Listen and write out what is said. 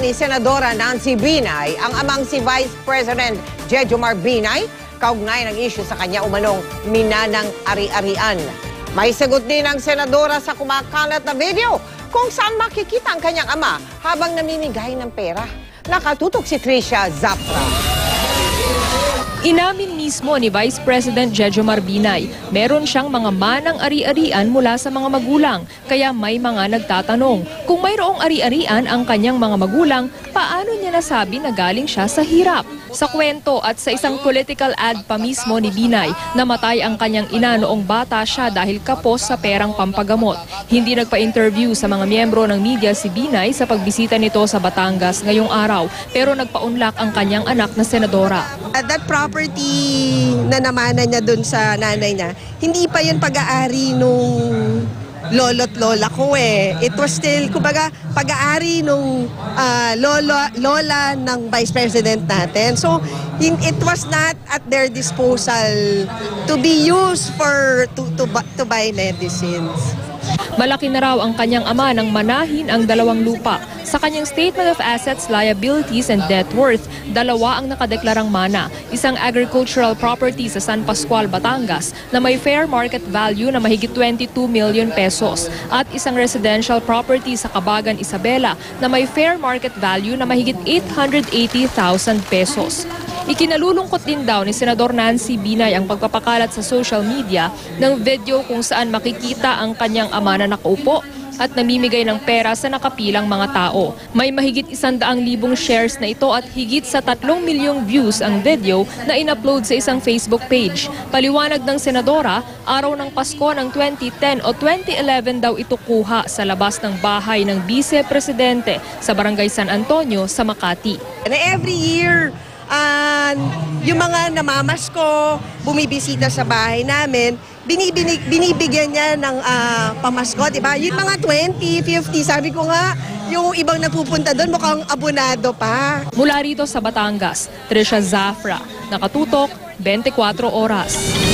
ni Senadora Nancy Binay ang amang si Vice President Jejomar Binay kaugnay ng issue sa kanya umanong minanang ari-arian. May sagot din ang senadora sa kumakalat na video kung saan makikita ang kanyang ama habang namimigay ng pera. Nakatutok si Tricia Zapra. Inamin mismo ni Vice President Jejomar Binay, meron siyang mga manang ari-arian mula sa mga magulang. Kaya may mga nagtatanong, kung mayroong ari-arian ang kanyang mga magulang, paano niya nasabi na galing siya sa hirap? Sa kwento at sa isang political ad pa mismo ni Binay, namatay ang kanyang ina noong bata siya dahil kapos sa perang pampagamot. Hindi nagpa-interview sa mga miyembro ng media si Binay sa pagbisita nito sa Batangas ngayong araw, pero nagpaunlak ang kanyang anak na senadora. That property na namanan niya dun sa nanay niya, hindi pa yun pag-aari nung lolo't lola ko eh. It was still, kumbaga, pag-aari nung lola ng Vice President natin. So, it was not at their disposal to be used to buy medicines. Malaki na raw ang kanyang ama nang manahin ang dalawang lupa. Sa kanyang Statement of Assets, Liabilities and Net Worth, dalawa ang nakadeklarang mana. Isang agricultural property sa San Pascual, Batangas na may fair market value na mahigit 22 million pesos at isang residential property sa Cabagan, Isabela na may fair market value na mahigit 880,000 pesos. Ikinalulungkot din daw ni Senador Nancy Binay ang pagpapakalat sa social media ng video kung saan makikita ang kanyang ama na nakaupo at namimigay ng pera sa nakapilang mga tao. May mahigit 100,000 shares na ito at higit sa 3 milyong views ang video na in-upload sa isang Facebook page. Paliwanag ng senadora, araw ng Pasko ng 2010 o 2011 daw ito kuha sa labas ng bahay ng Vice-Presidente sa Barangay San Antonio sa Makati. And every year, yung mga namamasko, bumibisita sa bahay namin, binibigyan niya ng pamasko, di ba? Yung mga 20, 50, sabi ko nga, yung ibang napupunta doon mukhang abonado pa. Mula rito sa Batangas, Tricia Zapra, Nakatutok, 24 Oras.